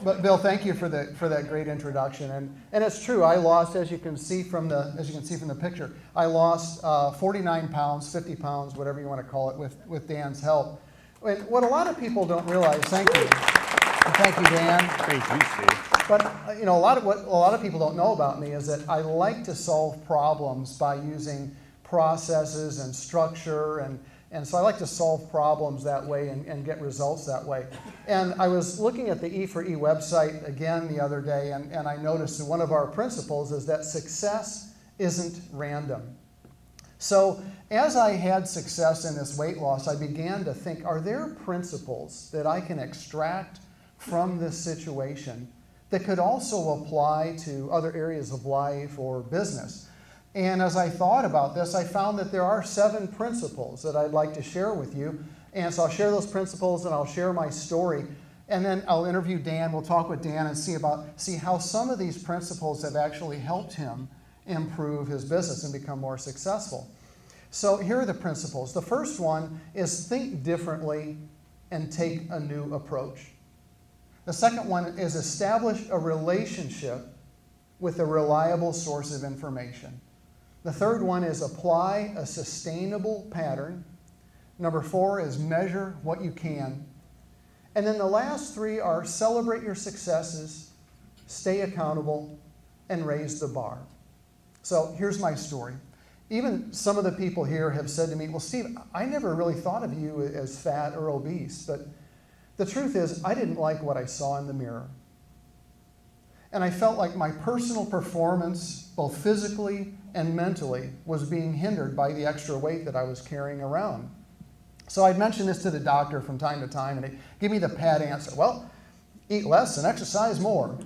But Bill, thank you for that great introduction. And it's true. I lost, as you can see from the picture, I lost 49 pounds, 50 pounds, whatever you want to call it, with Dan's help. And what a lot of people don't realize. Thank you. Thank you, Dan. Thank you, Steve. But a lot of people don't know about me is that I like to solve problems by using processes and structure, and so I like to solve problems that way and get results that way. And I was looking at the E4E website again the other day, and I noticed that one of our principles is that success isn't random. So as I had success in this weight loss, I began to think, are there principles that I can extract from this situation that could also apply to other areas of life or business? And as I thought about this, I found that there are 7 principles that I'd like to share with you. And so I'll share those principles and I'll share my story. And then I'll interview Dan. We'll talk with Dan and see how some of these principles have actually helped him improve his business and become more successful. So here are the principles. The first one is think differently and take a new approach. The second one is establish a relationship with a reliable source of information. The third one is apply a sustainable pattern. Number 4 is measure what you can. And then the last 3 are celebrate your successes, stay accountable, and raise the bar. So here's my story. Even some of the people here have said to me, well, Steve, I never really thought of you as fat or obese, but the truth is I didn't like what I saw in the mirror. And I felt like my personal performance, both physically and mentally, was being hindered by the extra weight that I was carrying around. So I'd mention this to the doctor from time to time, and they'd give me the pat answer. Well, eat less and exercise more.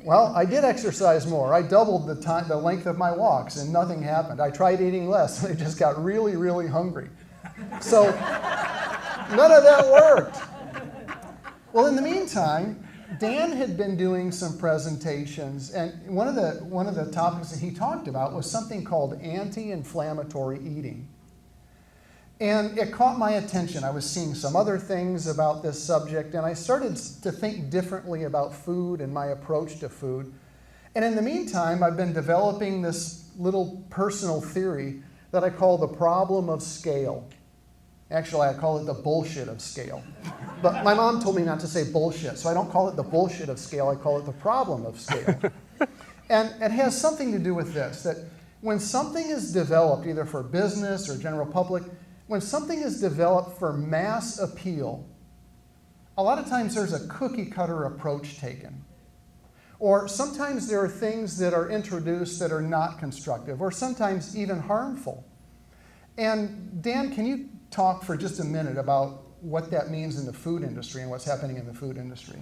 Well, I did exercise more. I doubled the length of my walks, and nothing happened. I tried eating less, and I just got really, really hungry. So none of that worked. Well, in the meantime, Dan had been doing some presentations, and one of the topics that he talked about was something called anti-inflammatory eating. And it caught my attention. I was seeing some other things about this subject, and I started to think differently about food and my approach to food. And in the meantime, I've been developing this little personal theory that I call the problem of scale. Actually, I call it the bullshit of scale. But my mom told me not to say bullshit, so I don't call it the bullshit of scale, I call it the problem of scale. And it has something to do with this, that when something is developed, either for business or general public, when something is developed for mass appeal, a lot of times there's a cookie-cutter approach taken. Or sometimes there are things that are introduced that are not constructive, or sometimes even harmful. And Dan, can you talk for just a minute about what that means in the food industry and what's happening in the food industry?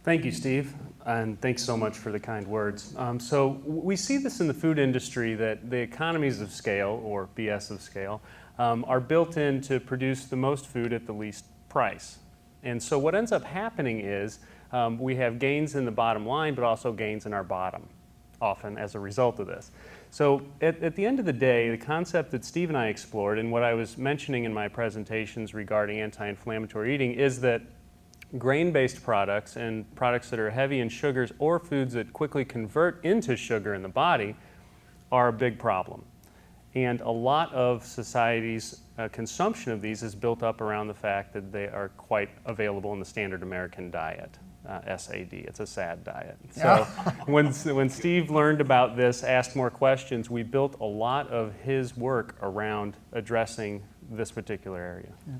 Thank you, Steve, and thanks so much for the kind words. So we see this in the food industry, that the economies of scale, or BS of scale, are built in to produce the most food at the least price. And so what ends up happening is we have gains in the bottom line, but also gains in our bottom, often as a result of this. So at the end of the day, the concept that Steve and I explored, and what I was mentioning in my presentations regarding anti-inflammatory eating, is that grain-based products and products that are heavy in sugars or foods that quickly convert into sugar in the body are a big problem. And a lot of society's consumption of these is built up around the fact that they are quite available in the standard American diet. SAD, it's a sad diet. So when Steve learned about this, asked more questions, we built a lot of his work around addressing this particular area. Yeah.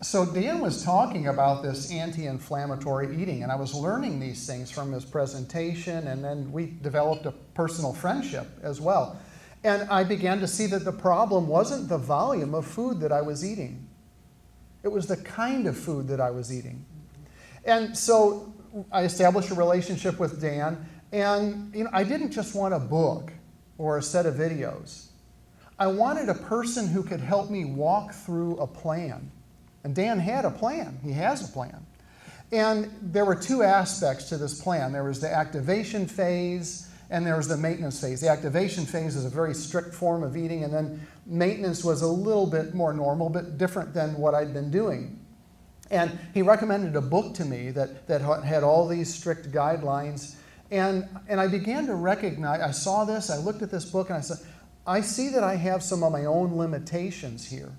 So Dan was talking about this anti-inflammatory eating, and I was learning these things from his presentation, and then we developed a personal friendship as well. And I began to see that the problem wasn't the volume of food that I was eating. It was the kind of food that I was eating. And so I established a relationship with Dan, and I didn't just want a book or a set of videos. I wanted a person who could help me walk through a plan. And Dan had a plan. He has a plan. And there were 2 aspects to this plan. There was the activation phase, and there was the maintenance phase. The activation phase is a very strict form of eating, and then maintenance was a little bit more normal, but different than what I'd been doing. And he recommended a book to me that had all these strict guidelines. And I began to recognize, I saw this, I looked at this book, and I said, I see that I have some of my own limitations here.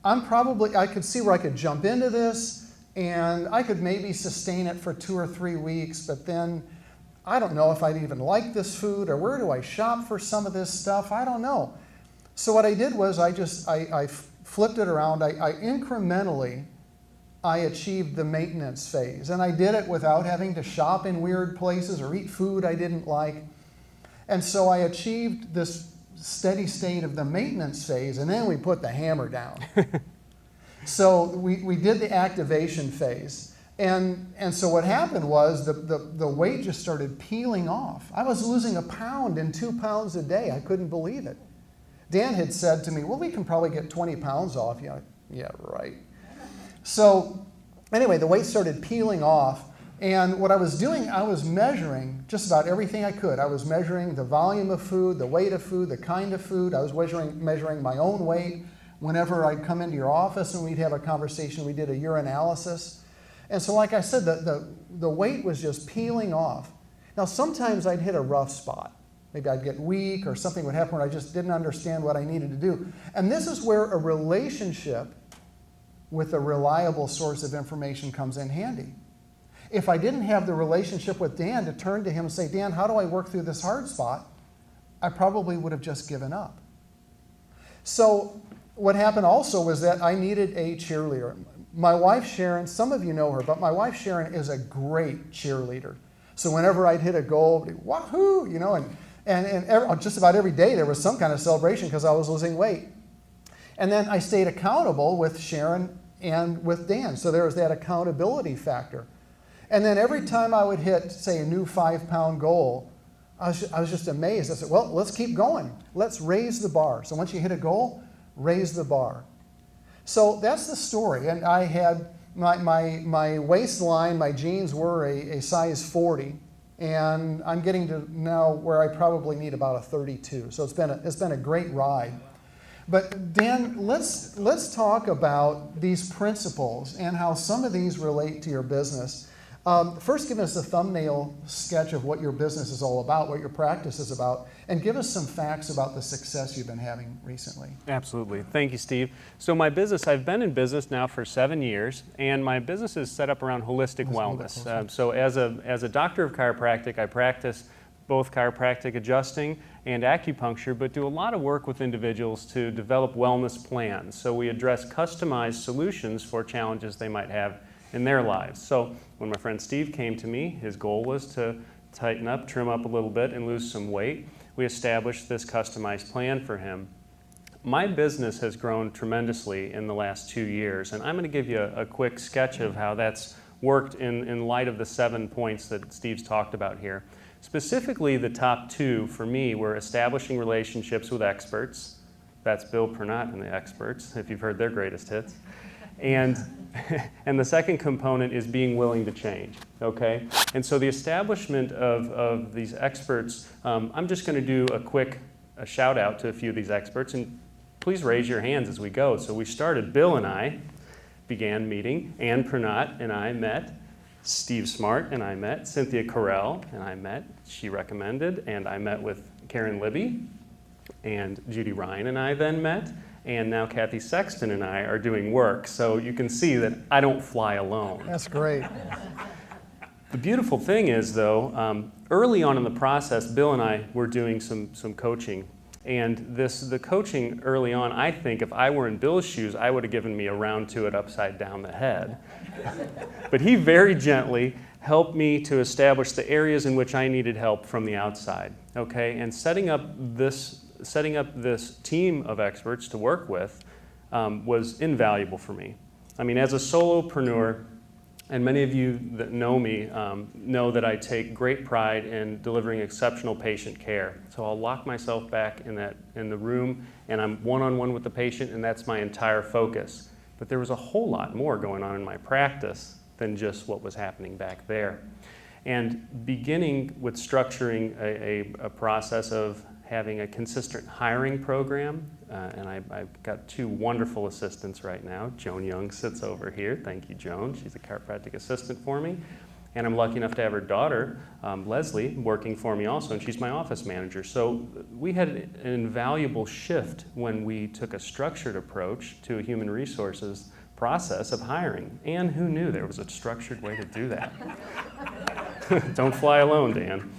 I could see where I could jump into this, and I could maybe sustain it for 2 or 3 weeks, but then I don't know if I'd even like this food, or where do I shop for some of this stuff? I don't know. So what I did was I flipped it around. I incrementally achieved the maintenance phase, and I did it without having to shop in weird places or eat food I didn't like. And so I achieved this steady state of the maintenance phase, and then we put the hammer down. So we did the activation phase. And so what happened was the weight just started peeling off. I was losing 1 pound and 2 pounds a day. I couldn't believe it. Dan had said to me, well, we can probably get 20 pounds off. Yeah, right. So anyway, the weight started peeling off. And what I was doing, I was measuring just about everything I could. I was measuring the volume of food, the weight of food, the kind of food. I was measuring my own weight. Whenever I'd come into your office and we'd have a conversation, we did a urinalysis. And so like I said, the weight was just peeling off. Now sometimes I'd hit a rough spot. Maybe I'd get weak or something would happen where I just didn't understand what I needed to do. And this is where a relationship with a reliable source of information comes in handy. If I didn't have the relationship with Dan to turn to him and say, Dan, how do I work through this hard spot? I probably would have just given up. So what happened also was that I needed a cheerleader. My wife, Sharon, some of you know her, but my wife, Sharon, is a great cheerleader. So whenever I'd hit a goal, wahoo, and just about every day there was some kind of celebration because I was losing weight. And then I stayed accountable with Sharon and with Dan. So there was that accountability factor. And then every time I would hit, say, a new 5-pound goal, I was just amazed. I said, well, let's keep going. Let's raise the bar. So once you hit a goal, raise the bar. So that's the story. And I had my waistline, my jeans were a size 40. And I'm getting to now where I probably need about a 32. So it's been a great ride. But Dan, let's talk about these principles and how some of these relate to your business. First, give us a thumbnail sketch of what your business is all about, what your practice is about, and give us some facts about the success you've been having recently. Absolutely. Thank you, Steve. So my business, I've been in business now for 7 years, and my business is set up around holistic wellness. So as a doctor of chiropractic, I practice both chiropractic adjusting and acupuncture, but do a lot of work with individuals to develop wellness plans. So we address customized solutions for challenges they might have in their lives. So when my friend Steve came to me, his goal was to tighten up, trim up a little bit, and lose some weight. We established this customized plan for him. My business has grown tremendously in the last 2 years, and I'm going to give you a quick sketch of how that's worked in light of the 7 points that Steve's talked about here. Specifically, the top 2 for me were establishing relationships with experts. That's Bill Pernot and the experts, if you've heard their greatest hits. And the second component is being willing to change, okay? And so the establishment of these experts, I'm just going to do a shout out to a few of these experts, and please raise your hands as we go. So we started, Bill and I began meeting, Ann Pernot and I met, Steve Smart and I met, Cynthia Carell and I met, she recommended, and I met with Karen Libby, and Judy Ryan and I then met. And now Kathy Sexton and I are doing work. So you can see that I don't fly alone. That's great. The beautiful thing is, though, early on in the process, Bill and I were doing some coaching. And the coaching early on, I think if I were in Bill's shoes, I would have given me a round to it upside down the head. But he very gently helped me to establish the areas in which I needed help from the outside. Okay, and setting up this team of experts to work with was invaluable for me. I mean, as a solopreneur, and many of you that know me know that I take great pride in delivering exceptional patient care. So I'll lock myself back in the room, and I'm one-on-one with the patient, and that's my entire focus. But there was a whole lot more going on in my practice than just what was happening back there. And beginning with structuring a process of, having a consistent hiring program, and I've got 2 wonderful assistants right now. Joan Young sits over here. Thank you, Joan. She's a chiropractic assistant for me. And I'm lucky enough to have her daughter, Leslie, working for me also, and she's my office manager. So we had an invaluable shift when we took a structured approach to a human resources process of hiring. And who knew there was a structured way to do that? Don't fly alone, Dan.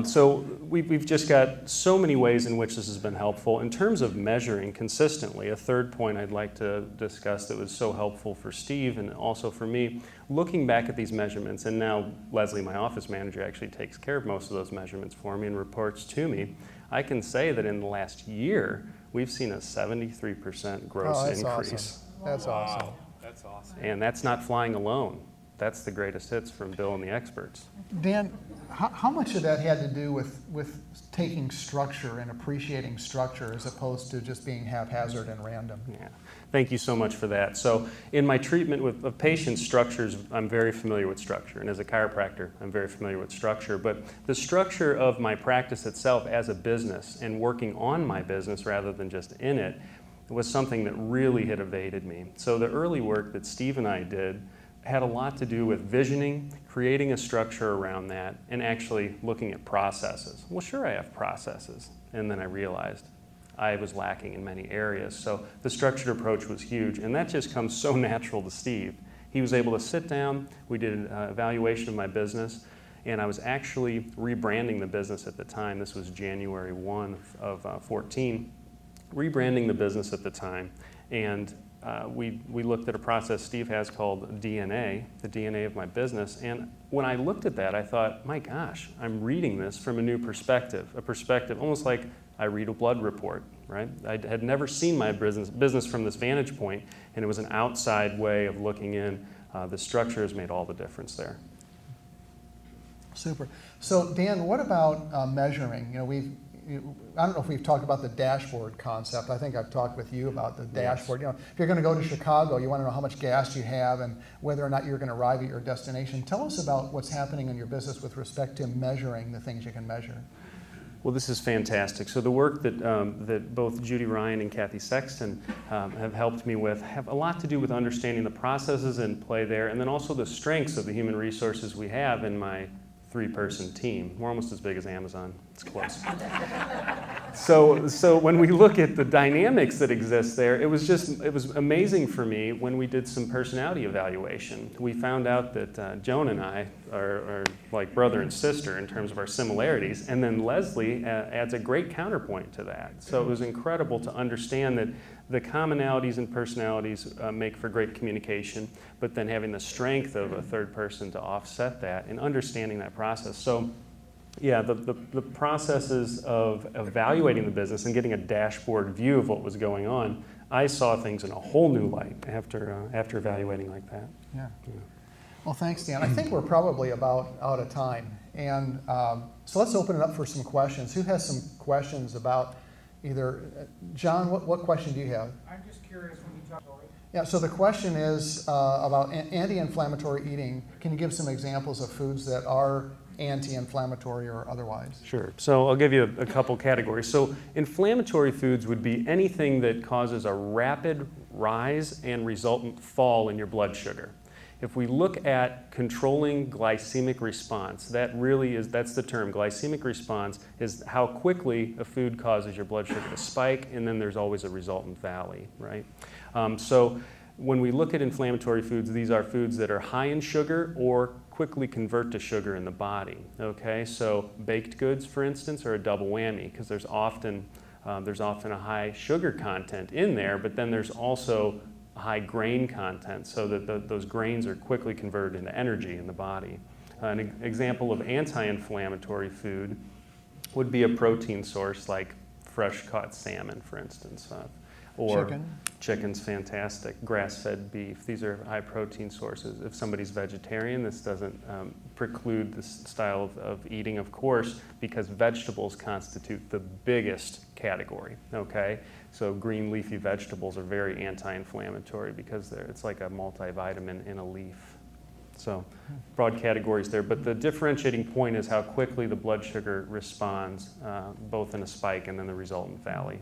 So we've just got so many ways in which this has been helpful. In terms of measuring consistently, a third point I'd like to discuss that was so helpful for Steve and also for me, looking back at these measurements, and now Leslie, my office manager, actually takes care of most of those measurements for me and reports to me, I can say that in the last year, we've seen a 73% gross increase. Awesome. That's awesome. That's awesome. And that's not flying alone. That's the greatest hits from Bill and the experts. Dan, how much of that had to do with taking structure and appreciating structure as opposed to just being haphazard and random? Yeah, thank you so much for that. So in my treatment of patients, structures, I'm very familiar with structure. And as a chiropractor, I'm very familiar with structure. But the structure of my practice itself as a business and working on my business rather than just in it was something that really had evaded me. So the early work that Steve and I did had a lot to do with visioning, creating a structure around that, and actually looking at processes. Well, sure, I have processes. And then I realized I was lacking in many areas. So the structured approach was huge, and that just comes so natural to Steve. He was able to sit down, we did an evaluation of my business, and I was actually rebranding the business at the time. This was January 1 of 14, rebranding the business at the time, and we looked at a process Steve has called DNA, the DNA of my business, and when I looked at that, I thought, my gosh, I'm reading this from a new perspective, a perspective almost like I read a blood report, right? I had never seen my business from this vantage point, and it was an outside way of looking in. The structure has made all the difference there. Super. So Dan, what about measuring? I don't know if we've talked about the dashboard concept. I think I've talked with you about the dashboard. Yes. If you're going to go to Chicago, you want to know how much gas you have and whether or not you're going to arrive at your destination. Tell us about what's happening in your business with respect to measuring the things you can measure. Well, this is fantastic. So the work that both Judy Ryan and Kathy Sexton have helped me with have a lot to do with understanding the processes in play there, and then also the strengths of the human resources we have in my 3-person team. We're almost as big as Amazon. It's close. So when we look at the dynamics that exist there, it was amazing for me when we did some personality evaluation. We found out that Joan and I are like brother and sister in terms of our similarities, and then Leslie adds a great counterpoint to that. So it was incredible to understand that the commonalities and personalities make for great communication, but then having the strength of a third person to offset that and understanding that process. So yeah, the processes of evaluating the business and getting a dashboard view of what was going on, I saw things in a whole new light after evaluating like that. Yeah. Well, thanks, Dan. I think we're probably about out of time. And so let's open it up for some questions. Who has some questions about either, John, what question do you have? I'm just curious when you talk about it. Yeah, so the question is about anti-inflammatory eating. Can you give some examples of foods that are anti-inflammatory or otherwise? Sure. So I'll give you a couple categories. So inflammatory foods would be anything that causes a rapid rise and resultant fall in your blood sugar. If we look at controlling glycemic response, that's the term. Glycemic response is how quickly a food causes your blood sugar to spike, and then there's always a resultant valley, right? So when we look at inflammatory foods, these are foods that are high in sugar or quickly convert to sugar in the body, okay? So baked goods, for instance, are a double whammy because there's often a high sugar content in there, but then there's also high grain content so that those grains are quickly converted into energy in the body. An example of anti-inflammatory food would be a protein source like fresh caught salmon, for instance. Or chicken's fantastic, grass-fed beef. These are high protein sources. If somebody's vegetarian, this doesn't preclude this style of eating, of course, because vegetables constitute the biggest category, okay? So green leafy vegetables are very anti-inflammatory because it's like a multivitamin in a leaf. So broad categories there, but the differentiating point is how quickly the blood sugar responds, both in a spike and then the resultant valley.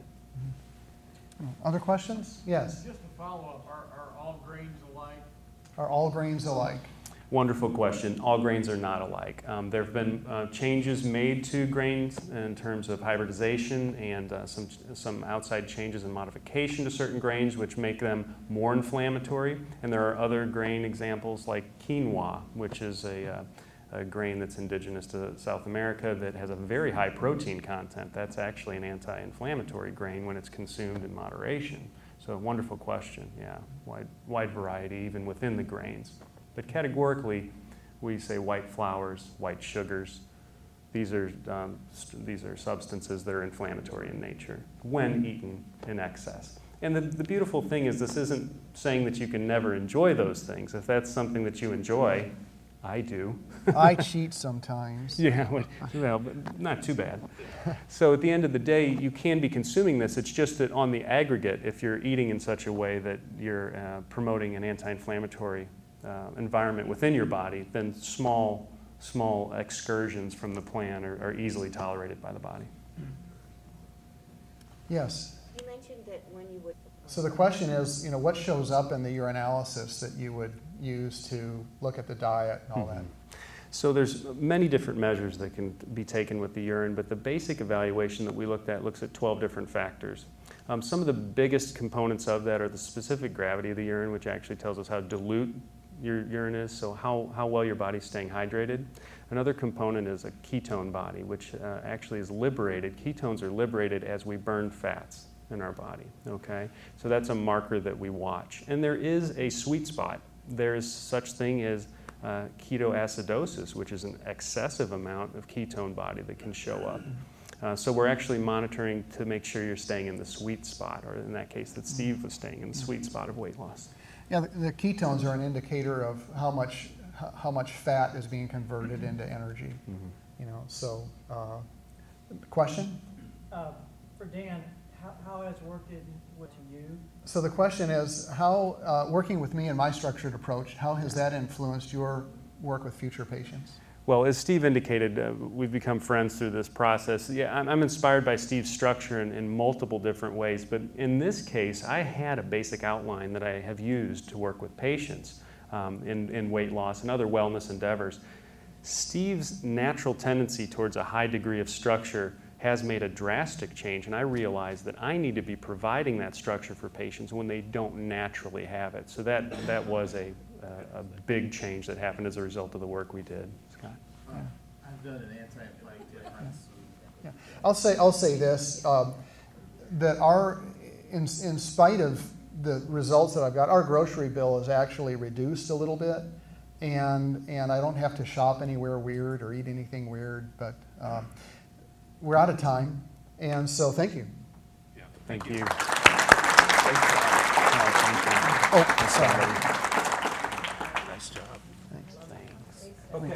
Other questions? Yes. Just a follow-up, are all grains alike? Are all grains alike? Wonderful question. All grains are not alike. There have been changes made to grains in terms of hybridization and some outside changes and modification to certain grains which make them more inflammatory. And there are other grain examples like quinoa, which is a grain that's indigenous to South America that has a very high protein content. That's actually an anti-inflammatory grain when it's consumed in moderation. So wonderful question, yeah. Wide variety even within the grains. But categorically, we say white flours, white sugars. These are substances that are inflammatory in nature when eaten in excess. And the beautiful thing is this isn't saying that you can never enjoy those things. If that's something that you enjoy, I do. I cheat sometimes. Yeah, well, but not too bad. So at the end of the day, you can be consuming this. It's just that on the aggregate, if you're eating in such a way that you're promoting an anti-inflammatory environment within your body, then small excursions from the plan are easily tolerated by the body. Yes. You mentioned that when you would. So the question is, what shows up in the urinalysis that you would use to look at the diet and all that? So there's many different measures that can be taken with the urine, but the basic evaluation that we looked at looks at 12 different factors. Some of the biggest components of that are the specific gravity of the urine, which actually tells us how dilute your urine is, so how well your body's staying hydrated. Another component is a ketone body, which actually is liberated. Ketones are liberated as we burn fats in our body, okay? So that's a marker that we watch. And there is a sweet spot. There is such thing as ketoacidosis, which is an excessive amount of ketone body that can show up. So we're actually monitoring to make sure you're staying in the sweet spot, or in that case that Steve was staying in the sweet spot of weight loss. Yeah, the ketones are an indicator of how much fat is being converted into energy. So question? For Dan, how has worked with you? So the question is, how working with me and my structured approach, how has that influenced your work with future patients? Well, as Steve indicated, we've become friends through this process. Yeah, I'm inspired by Steve's structure in multiple different ways, but in this case, I had a basic outline that I have used to work with patients in weight loss and other wellness endeavors. Steve's natural tendency towards a high degree of structure has made a drastic change, and I realized that I need to be providing that structure for patients when they don't naturally have it. So that was a big change that happened as a result of the work we did. Scott? I've done an anti-inflammatory difference. Yeah. I'll say this, that in spite of the results that I've got, our grocery bill is actually reduced a little bit, and I don't have to shop anywhere weird or eat anything weird, but we're out of time, and so thank you. Yeah. Thank you. Oh, sorry. Nice job. Thanks. Okay.